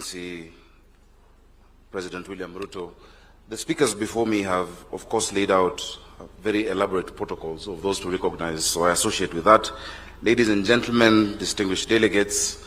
Excellency President William Ruto, the speakers before me have, of course, laid out very elaborate protocols of those to recognize, so I associate with that. Ladies and gentlemen, distinguished delegates,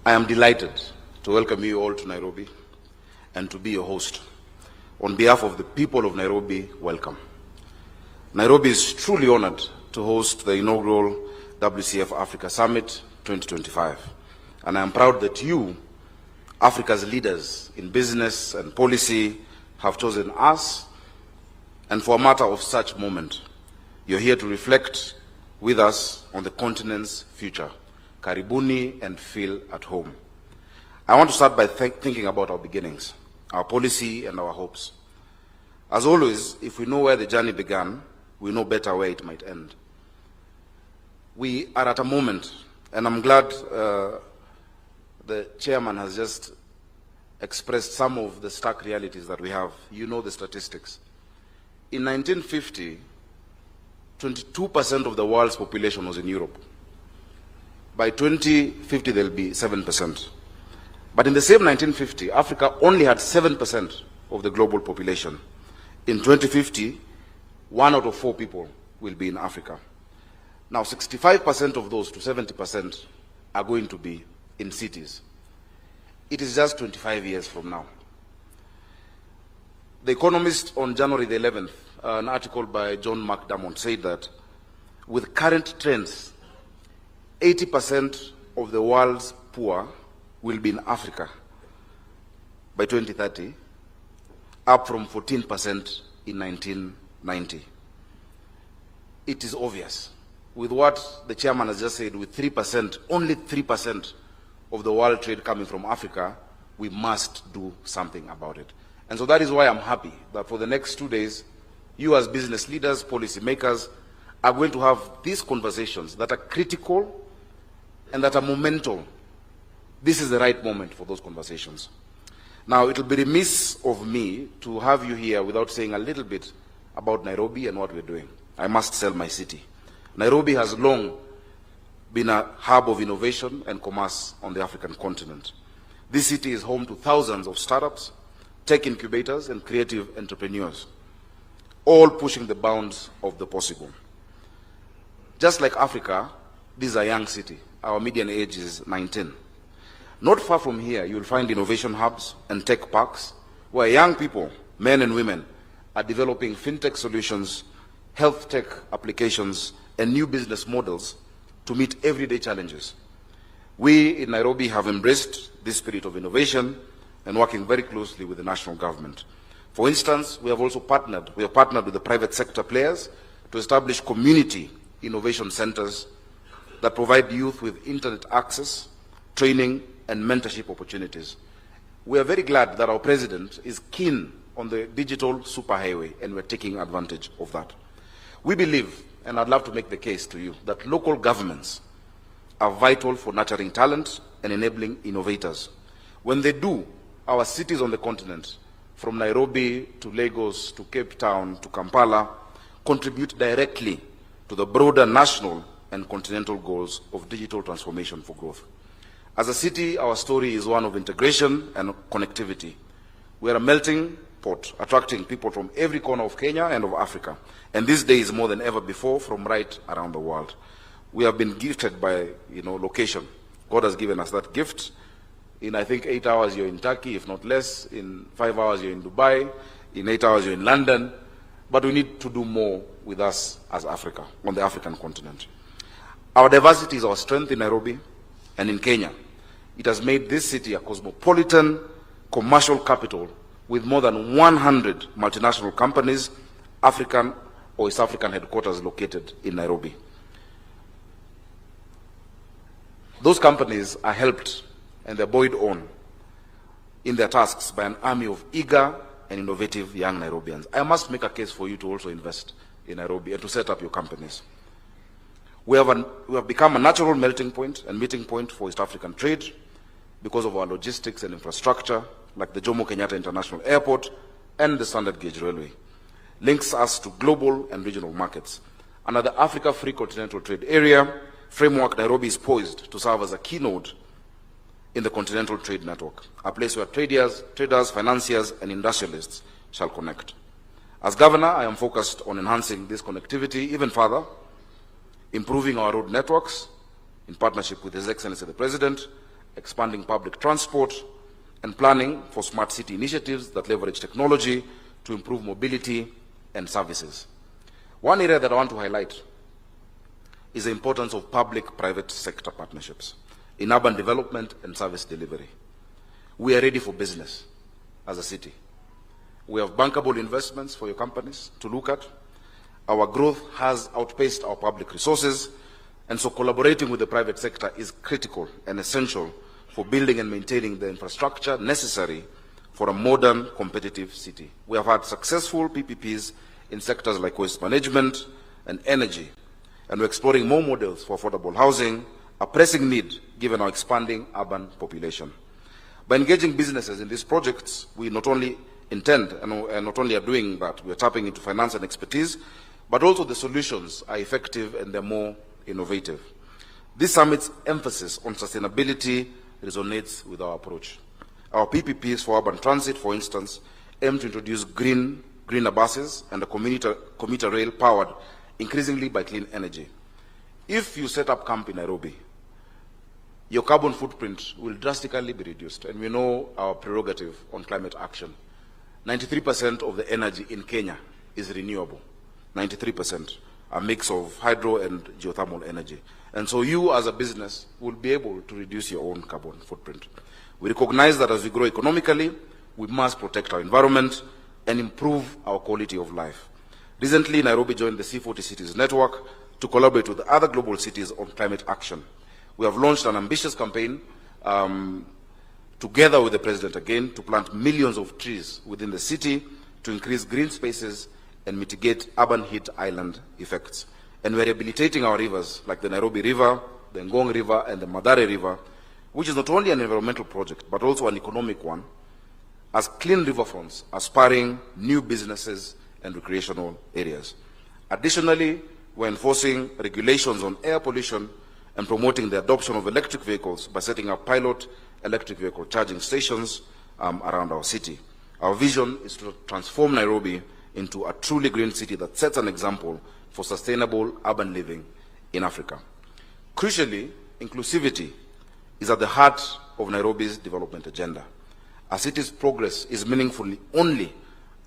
I am delighted to welcome you all to Nairobi and to be your host. On behalf of the people of Nairobi, welcome. Nairobi is truly honored to host the inaugural WCF Africa Summit 2025. And I am proud that you, Africa's leaders in business and policy, have chosen us, and for a matter of such moment, you're here to reflect with us on the continent's future. Karibuni and feel at home. I want to start by thinking about our beginnings, our policy and our hopes. As always, if we know where the journey began, we know better where it might end. We are at a moment, and I'm glad the chairman has just expressed some of the stark realities that we have. You know the statistics. In 1950, 22% of the world's population was in Europe. By 2050, there'll be 7%. But in the same 1950, Africa only had 7% of the global population. In 2050, 1 out of 4 people will be in Africa. Now, 65% of those to 70% are going to be in cities. It is just 25 years from now. The Economist on January the 11th, an article by John McDermott said that with current trends, 80% of the world's poor will be in Africa by 2030, up from 14% in 1990. It is obvious. With what the chairman has just said, with 3%, only 3% of the world trade coming from Africa, we must do something about it. And so that is why I'm happy that for the next 2 days, you as business leaders, policy makers, are going to have these conversations that are critical and that are momental. This is the right moment for those conversations. Now, it will be remiss of me to have you here without saying a little bit about Nairobi and what we're doing. I must sell my city. Nairobi has long been a hub of innovation and commerce on the African continent. This city is home to thousands of startups, tech incubators, and creative entrepreneurs, all pushing the bounds of the possible. Just like Africa, this is a young city. Our median age is 19. Not far from here, you will find innovation hubs and tech parks where young people, men and women, are developing fintech solutions, health tech applications, and new business models to meet everyday challenges. We in Nairobi have embraced this spirit of innovation and working very closely with the national government. For instance, we have partnered with the private sector players to establish community innovation centers that provide youth with internet access, training, and mentorship opportunities. We are very glad that our president is keen on the digital superhighway, and we're taking advantage of that. We believe, and I'd love to make the case to you, that local governments are vital for nurturing talent and enabling innovators. When they do, our cities on the continent, from Nairobi to Lagos to Cape Town to Kampala, contribute directly to the broader national and continental goals of digital transformation for growth. As a city, our story is one of integration and connectivity. We are a melting pot, attracting people from every corner of Kenya and of Africa, and these days more than ever before from right around the world. We have been gifted by location. God has given us that gift. In I think 8 hours you're in Turkey, if not less. In 5 hours you're in Dubai. In 8 hours you're in London. But we need to do more with us as Africa, on the African continent. Our diversity is our strength in Nairobi and in Kenya. It has made this city a cosmopolitan commercial capital with more than 100 multinational companies, African or East African headquarters located in Nairobi. Those companies are helped and they're buoyed on in their tasks by an army of eager and innovative young Nairobians. I must make a case for you to also invest in Nairobi and to set up your companies. We have become a natural melting point and meeting point for East African trade because of our logistics and infrastructure, like the Jomo Kenyatta International Airport and the Standard Gauge Railway, links us to global and regional markets. Under the Africa Free Continental Trade Area framework, Nairobi is poised to serve as a keynote in the continental trade network, a place where traders, financiers, and industrialists shall connect. As governor, I am focused on enhancing this connectivity even further, improving our road networks in partnership with His Excellency the President, expanding public transport, and planning for smart city initiatives that leverage technology to improve mobility and services. One area that I want to highlight is the importance of public-private sector partnerships in urban development and service delivery. We are ready for business as a city. We have bankable investments for your companies to look at. Our growth has outpaced our public resources, and so collaborating with the private sector is critical and essential for building and maintaining the infrastructure necessary for a modern, competitive city. We have had successful PPPs in sectors like waste management and energy, and we're exploring more models for affordable housing, a pressing need given our expanding urban population. By engaging businesses in these projects, we not only intend and not only are doing that, we are tapping into finance and expertise, but also the solutions are effective and they're more innovative. This summit's emphasis on sustainability resonates with our approach. Our PPPs for urban transit, for instance, aim to introduce greener buses and a commuter rail powered increasingly by clean energy. If you set up camp in Nairobi, your carbon footprint will drastically be reduced, and we know our prerogative on climate action. 93% of the energy in Kenya is renewable. 93%, a mix of hydro and geothermal energy. And so you as a business will be able to reduce your own carbon footprint. We recognize that as we grow economically, we must protect our environment and improve our quality of life. Recently, Nairobi joined the C40 Cities Network to collaborate with other global cities on climate action. We have launched an ambitious campaign together with the President again to plant millions of trees within the city to increase green spaces and mitigate urban heat island effects. And we're rehabilitating our rivers like the Nairobi River, the Ngong River, and the Madare River, which is not only an environmental project, but also an economic one, as clean riverfronts are spurring new businesses and recreational areas. Additionally, we're enforcing regulations on air pollution and promoting the adoption of electric vehicles by setting up pilot electric vehicle charging stations around our city. Our vision is to transform Nairobi into a truly green city that sets an example for sustainable urban living in Africa. Crucially, inclusivity is at the heart of Nairobi's development agenda. A city's progress is meaningful only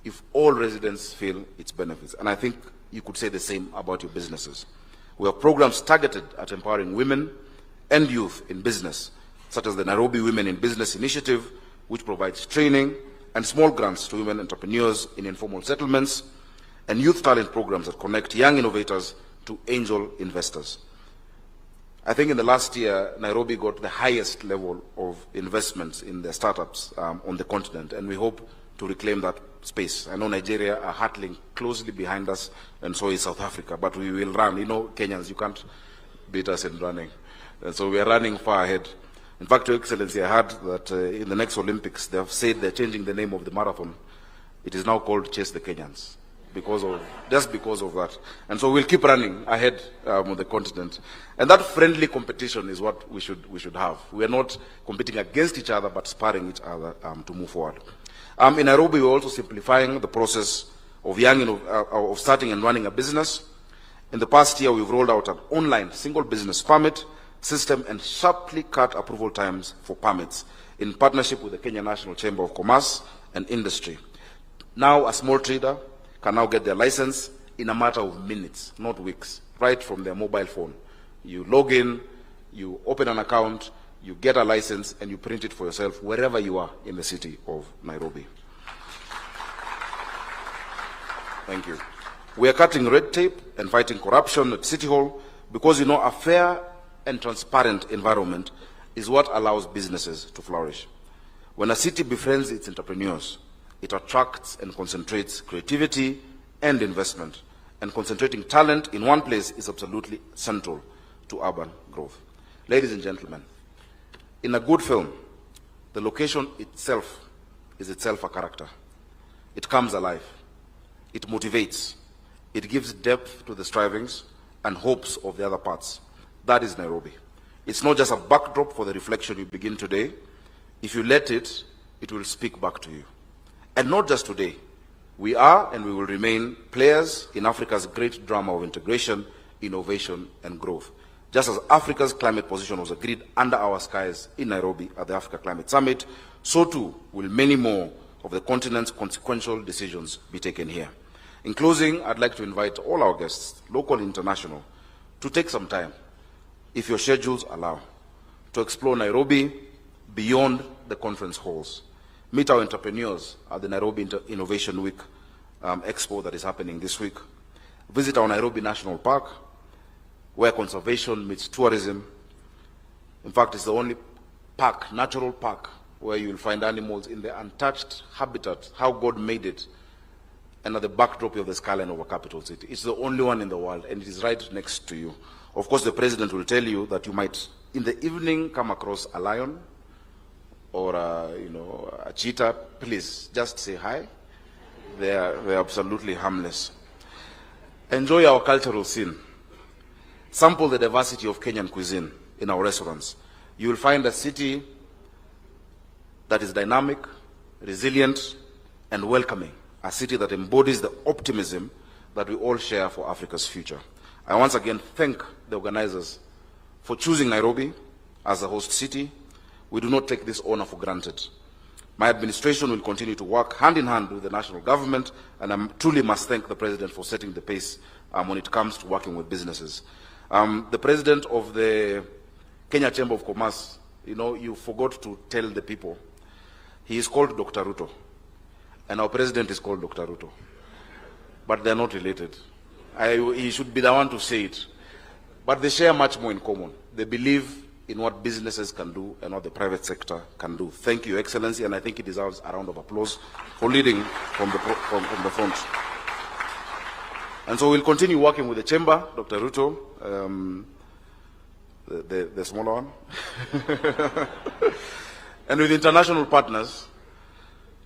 if all residents feel its benefits. And I think you could say the same about your businesses. We have programs targeted at empowering women and youth in business, such as the Nairobi Women in Business Initiative, which provides training and small grants to women entrepreneurs in informal settlements, and youth talent programs that connect young innovators to angel investors. I think in the last year, Nairobi got the highest level of investments in the startups on the continent, and we hope to reclaim that space. I know Nigeria are hurtling closely behind us, and so is South Africa, but we will run. You know, Kenyans, you can't beat us in running. And so we are running far ahead. In fact, Your Excellency, I heard that in the next Olympics, they have said they're changing the name of the marathon. It is now called Chase the Kenyans, just because of that. And so we'll keep running ahead on the continent. And that friendly competition is what we should have. We are not competing against each other, but spurring each other to move forward. In Nairobi, we're also simplifying the process of starting and running a business. In the past year, we've rolled out an online single business permit system and sharply cut approval times for permits in partnership with the Kenya National Chamber of Commerce and Industry. Now, a small trader can now get their license in a matter of minutes, not weeks, right from their mobile phone. You log in, you open an account, you get a license, and you print it for yourself wherever you are in the city of Nairobi. Thank you. We are cutting red tape and fighting corruption at City Hall because, you know, a fair and transparent environment is what allows businesses to flourish. When a city befriends its entrepreneurs, it attracts and concentrates creativity and investment. And concentrating talent in one place is absolutely central to urban growth. Ladies and gentlemen, in a good film, the location itself is itself a character. It comes alive. It motivates. It gives depth to the strivings and hopes of the other parts. That is Nairobi. It's not just a backdrop for the reflection you begin today. If you let it, it will speak back to you. And not just today. We are and we will remain players in Africa's great drama of integration, innovation, and growth. Just as Africa's climate position was agreed under our skies in Nairobi at the Africa Climate Summit, so too will many more of the continent's consequential decisions be taken here. In closing, I'd like to invite all our guests, local and international, to take some time, if your schedules allow, to explore Nairobi beyond the conference halls. Meet our entrepreneurs at the Nairobi Innovation Week Expo that is happening this week. Visit our Nairobi National Park, where conservation meets tourism. In fact, it's the only park, natural park, where you will find animals in their untouched habitat, how God made it, and at the backdrop of the skyline of a capital city. It's the only one in the world, and it is right next to you. Of course, the president will tell you that you might, in the evening, come across a lion, or a cheetah. Please just say hi. They're absolutely harmless. Enjoy our cultural scene. Sample the diversity of Kenyan cuisine in our restaurants. You will find a city that is dynamic, resilient, and welcoming. A city that embodies the optimism that we all share for Africa's future. I once again thank the organizers for choosing Nairobi as the host city. We do not take this honor for granted. My administration will continue to work hand in hand with the national government, and I truly must thank the President for setting the pace when it comes to working with businesses. The President of the Kenya Chamber of Commerce, you forgot to tell the people, he is called Dr. Ruto, and our President is called Dr. Ruto, but they're not related. He should be the one to say it, but they share much more in common. They believe in what businesses can do and what the private sector can do. Thank you, Excellency, and I think it deserves a round of applause for leading from the front. And so we'll continue working with the Chamber, Dr. Ruto, the smaller one, and with international partners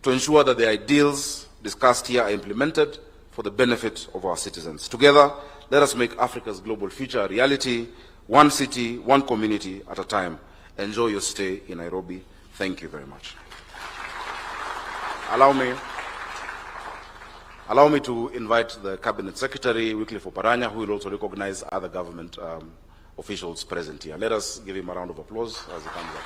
to ensure that the ideals discussed here are implemented for the benefit of our citizens. Together, let us make Africa's global future a reality, one city, one community at a time. Enjoy your stay in Nairobi. Thank you very much. Allow me to invite the Cabinet Secretary, Wycliffe Oparanya, who will also recognize other government officials present here. Let us give him a round of applause as he comes up.